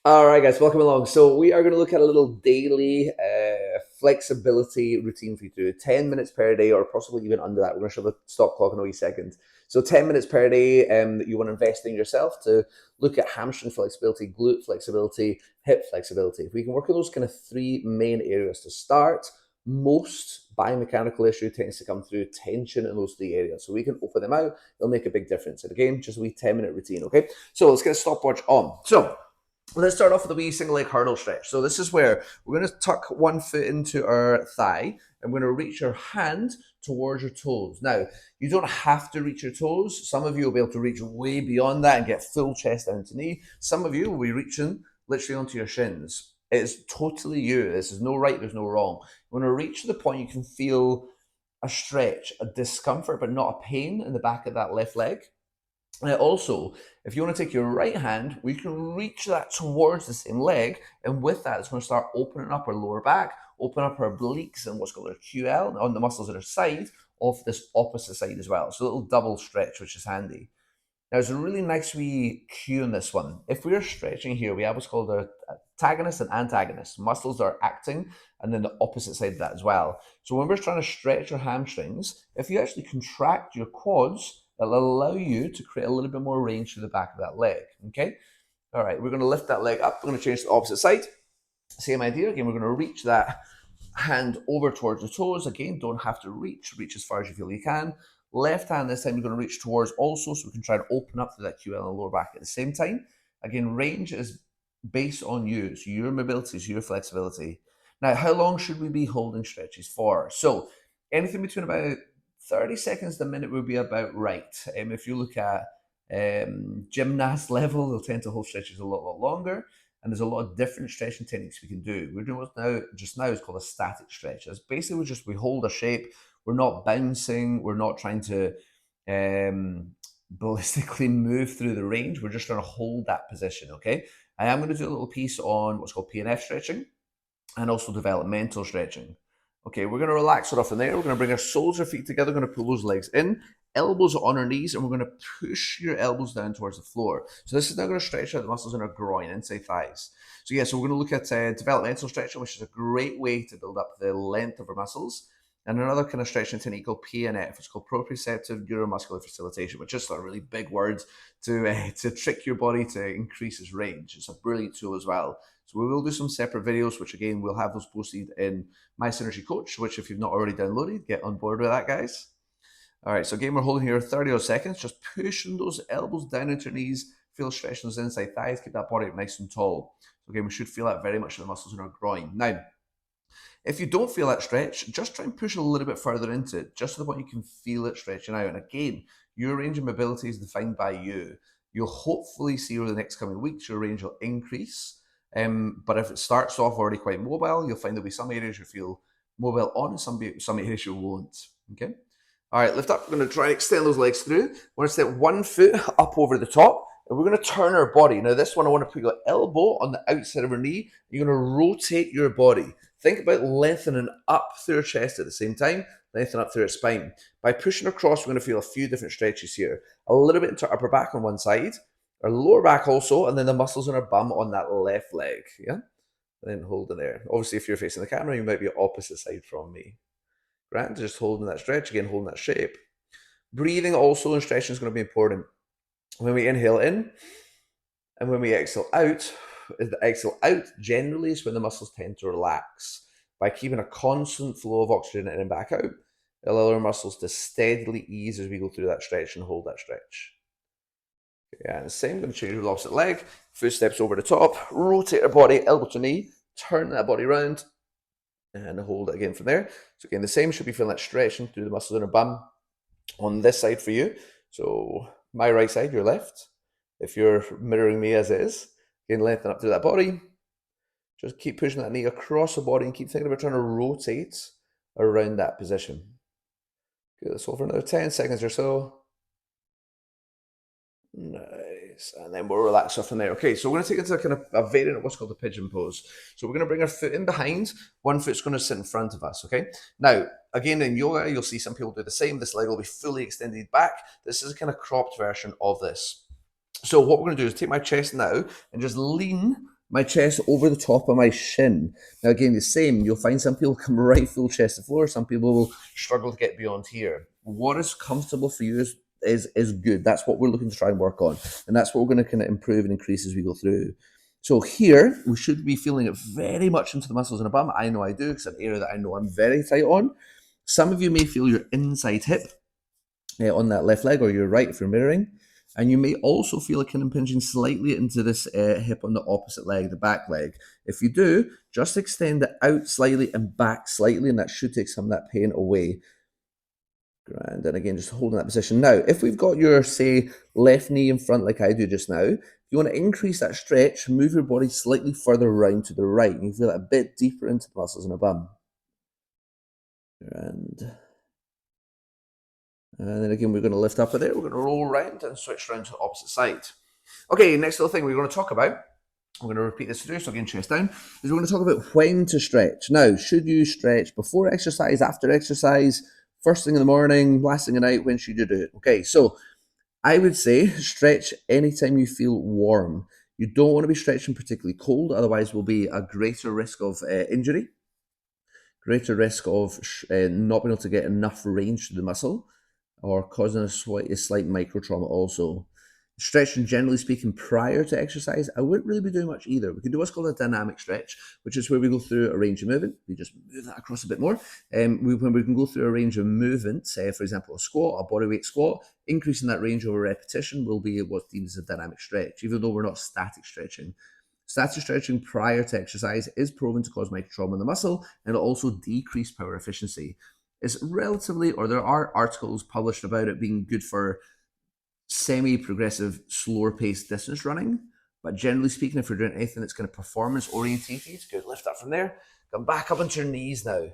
All right, guys, welcome along. So we are going to look at a little daily flexibility routine for you to do. 10 minutes per day, or possibly even under that. We're going to show the stop clock in a wee second. So 10 minutes per day that you want to invest in yourself to look at hamstring flexibility, glute flexibility, hip flexibility. If we can work on those kind of three main areas to start, most biomechanical issue tends to come through tension in those three areas. So we can open them out. It'll make a big difference. And again, just a wee 10-minute routine, okay? So let's get a stopwatch on. So let's start off with a wee single leg hurdle stretch. So this is where we're going to tuck one foot into our thigh and we're going to reach your hand towards your toes. Now, you don't have to reach your toes. Some of you will be able to reach way beyond that and get full chest down to knee. Some of you will be reaching literally onto your shins. It's totally you. This is no right, there's no wrong. You want to reach to the point you can feel a stretch, a discomfort, but not a pain in the back of that left leg. Also, if you want to take your right hand, we can reach that towards the same leg, and with that, it's going to start opening up our lower back, open up our obliques and what's called our QL on the muscles at our side of this opposite side as well. So a little double stretch, which is handy. Now, there's a really nice wee cue in this one. If we're stretching here, we have what's called our antagonist and antagonist. Muscles are acting, and then the opposite side of that as well. So when we're trying to stretch our hamstrings, if you actually contract your quads, it'll allow you to create a little bit more range to the back of that leg. Okay. All right. We're going to lift that leg up. We're going to change to the opposite side. Same idea. Again, we're going to reach that hand over towards the toes. Again, don't have to reach. Reach as far as you feel you can. Left hand this time, you're going to reach towards also, so we can try and open up through that QL and lower back at the same time. Again, range is based on you, so your mobility, so your flexibility. Now, how long should we be holding stretches for? So, anything between about 30 seconds to a minute would be about right. If you look at gymnast level, they'll tend to hold stretches a lot longer. And there's a lot of different stretching techniques we can do. We're doing what's now is called a static stretch. That's basically we hold a shape. We're not bouncing. We're not trying to ballistically move through the range. We're just trying to hold that position. Okay. I am going to do a little piece on what's called PNF stretching and also developmental stretching. Okay, we're going to relax it off from there. We're going to bring our soles of our feet together. We're going to pull those legs in, elbows on our knees, and we're going to push your elbows down towards the floor. So this is now going to stretch out the muscles in our groin, inside thighs. So yeah, so we're going to look at developmental stretching, which is a great way to build up the length of our muscles. And another kind of stretching technique called PNF. It's called proprioceptive neuromuscular facilitation, which is a really big word to trick your body to increase its range. It's a brilliant tool as well. So we will do some separate videos, which again, we'll have those posted in My Synergy Coach, which if you've not already downloaded, get on board with that, guys. All right, so again, we're holding here 30 odd seconds, just pushing those elbows down into your knees, feel stretching those inside thighs, keep that body up nice and tall. So again, we should feel that very much in the muscles in our groin. Now, if you don't feel that stretch, just try and push a little bit further into it, just to the point you can feel it stretching out. And again, your range of mobility is defined by you. You'll hopefully see over the next coming weeks, your range will increase. But if it starts off already quite mobile, you'll find there'll be some areas you feel mobile on and some areas you won't. Okay. All right, lift up. We're going to try and extend those legs through. We're going to step one foot up over the top, and we're going to turn our body. Now, this one, I want to put your elbow on the outside of your knee. You're going to rotate your body. Think about lengthening up through your chest at the same time, lengthen up through your spine. By pushing across, we're going to feel a few different stretches here. A little bit into our upper back on one side, our lower back also, and then the muscles in our bum on that left leg. Yeah? And then hold it there. Obviously, if you're facing the camera, you might be opposite side from me. Right? Just holding that stretch, again, holding that shape. Breathing also in stretching is going to be important. When we inhale in and when we exhale out, the exhale out generally is when the muscles tend to relax. By keeping a constant flow of oxygen in and back out, it'll allow our muscles to steadily ease as we go through that stretch and hold that stretch. Yeah, and the same, going to change with the opposite leg. Footsteps over the top, rotate our body, elbow to knee, turn that body around, and hold it again from there. So again, the same, should be feeling that stretching through the muscles in our bum on this side for you. So my right side, your left. If you're mirroring me as it is, again, lengthen up through that body. Just keep pushing that knee across the body and keep thinking about trying to rotate around that position. Good, let's hold for another 10 seconds or so. Nice. And then we'll relax off from there. Okay, so we're going to take it to kind of a variant of what's called the pigeon pose. So we're going to bring our foot in behind. One foot's going to sit in front of us, okay? Now, again, in yoga, you'll see some people do the same. This leg will be fully extended back. This is a kind of cropped version of this. So what we're going to do is take my chest now and just lean my chest over the top of my shin. Now again, the same, you'll find some people come right full chest to floor, some people will struggle to get beyond here. What is comfortable for you is good. That's what we're looking to try and work on. And that's what we're going to kind of improve and increase as we go through. So here, we should be feeling it very much into the muscles in the bum. I know I do, because it's an area that I know I'm very tight on. Some of you may feel your inside hip on that left leg, or your right if you're mirroring. And you may also feel it kind of impinging slightly into this hip on the opposite leg, the back leg. If you do, just extend it out slightly and back slightly, and that should take some of that pain away. Grand. And again, just holding that position. Now, if we've got your, say, left knee in front like I do just now, if you want to increase that stretch, move your body slightly further around to the right. You feel it a bit deeper into the muscles in the bum. Grand. And then again, we're going to lift up with it. We're going to roll around and switch around to the opposite side. Okay, next little thing we're going to talk about, we're going to repeat this through, so again, chest down, is we're going to talk about when to stretch. Now, should you stretch before exercise, after exercise, first thing in the morning, last thing at night? When should you do it? Okay, so I would say stretch anytime you feel warm. You don't want to be stretching particularly cold, otherwise will be a greater risk of injury, greater risk of not being able to get enough range to the muscle, or causing a slight micro trauma also. Stretching, generally speaking, prior to exercise, I wouldn't really be doing much either. We can do what's called a dynamic stretch, which is where we go through a range of movement. We just move that across a bit more. When we can go through a range of movements, for example, a squat, a bodyweight squat, increasing that range over repetition will be what's deemed as a dynamic stretch, even though we're not static stretching. Static stretching prior to exercise is proven to cause micro trauma in the muscle, and it'll also decrease power efficiency. It's relatively, or there are articles published about it being good for semi-progressive, slower-paced distance running. But generally speaking, if you're doing anything that's kind of performance-orientated, good, lift up from there, come back up onto your knees now.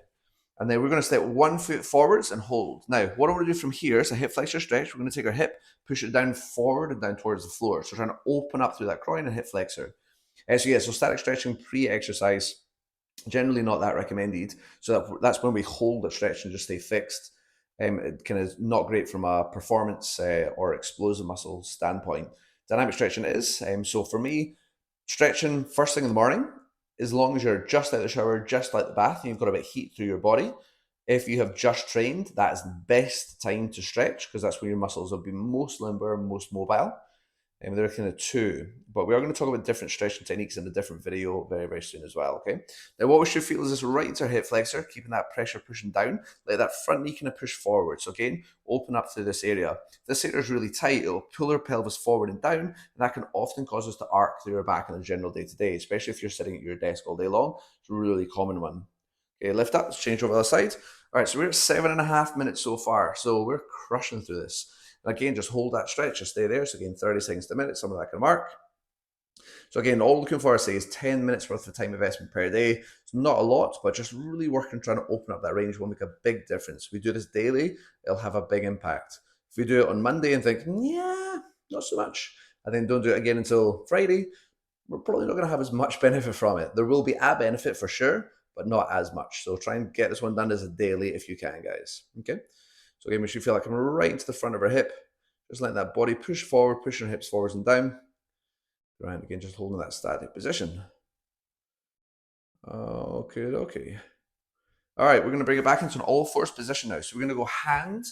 And then we're going to step 1 foot forwards and hold. Now, what I want to do from here is a hip flexor stretch. We're going to take our hip, push it down forward and down towards the floor. So trying to open up through that groin and hip flexor. So static stretching pre-exercise, generally not that recommended. So that's when we hold the stretch and just stay fixed. It kind of not great from a performance or explosive muscle standpoint. Dynamic stretching is. So for me, stretching first thing in the morning, as long as you're just out of the shower, just out the bath, and you've got a bit of heat through your body. If you have just trained, that is the best time to stretch, because that's when your muscles will be most limber, most mobile. And there are kind of two, but we are going to talk about different stretching techniques in a different video very, very soon as well, okay? Now, what we should feel is this right into our hip flexor, keeping that pressure pushing down, let that front knee kind of push forward. So again, open up through this area. If this area is really tight, it'll pull our pelvis forward and down, and that can often cause us to arc through our back on a general day-to-day, especially if you're sitting at your desk all day long. It's a really common one. Okay, lift up, let's change over the other side. All right, so we're at 7.5 minutes so far, so we're crushing through this. And again, just hold that stretch, just stay there. So again, 30 seconds to a minute, some of that kind of mark. So again, all looking for, I say, is 10 minutes worth of time investment per day. It's not a lot, but just really working, trying to open up that range will make a big difference. If we do this daily, it'll have a big impact. If we do it on Monday and think, yeah, not so much, and then don't do it again until Friday, we're probably not going to have as much benefit from it. There will be a benefit for sure, but not as much. So try and get this one done as a daily if you can, guys. Okay. So again, we should feel like I'm right into the front of our hip. Just letting that body push forward, pushing our hips forwards and down. Right, again, just holding that static position. Okay. All right, we're going to bring it back into an all-fours position now. So we're going to go hand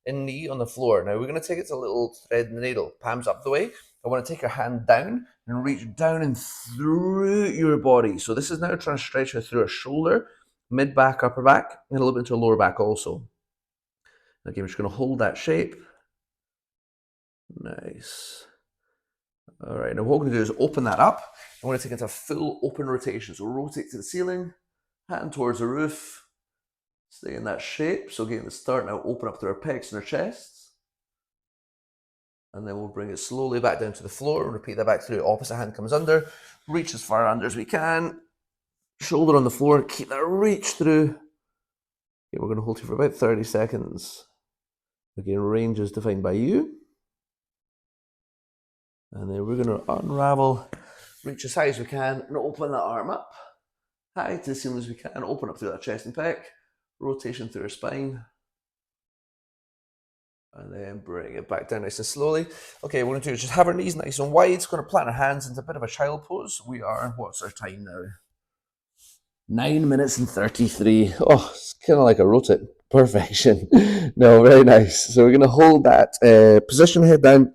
and knee on the floor. Now we're going to take it to a little thread and the needle, palms up the way. I want to take your hand down and reach down and through your body. So this is now trying to stretch her through a shoulder, mid-back, upper back, and a little bit into a lower back also. Again, we're just going to hold that shape. Nice. All right, now what we're going to do is open that up. I'm going to take it to a full open rotation. So rotate to the ceiling, hand towards the roof, stay in that shape. So again, let's start now, open up through our pecs and our chests. And then we'll bring it slowly back down to the floor and repeat that back through. Opposite hand comes under, reach as far under as we can. Shoulder on the floor, keep that reach through. Okay, we're going to hold it for about 30 seconds. Again, range is defined by you. And then we're going to unravel, reach as high as we can, and open that arm up. High to the ceiling as we can, and open up through that chest and pec. Rotation through our spine. And then bring it back down nice and slowly. Okay, what we're going to do is just have our knees nice and wide. Going to plant our hands into a bit of a child pose. We are, what's our time now? 9 minutes and 33. Oh, it's kind of like I wrote it. Perfection. No, very nice. So we're going to hold that position, head down.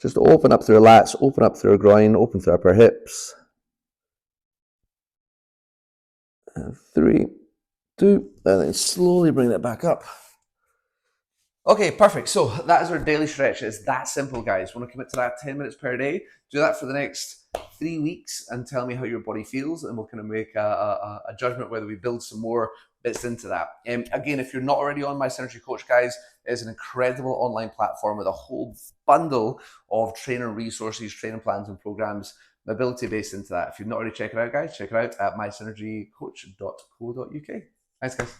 Just open up through our lats, open up through our groin, open through up our hips. And 3, 2, and then slowly bring that back up. Okay, perfect. So that is our daily stretch. It's that simple, guys. Want to commit to that 10 minutes per day? Do that for the next 3 weeks and tell me how your body feels, and we'll kind of make a judgment whether we build some more bits into that. Again, if you're not already on My Synergy Coach, guys, it's an incredible online platform with a whole bundle of trainer resources, training plans, and programs, mobility based into that. If you've not already checked it out, guys, check it out at mysynergycoach.co.uk. Thanks, guys.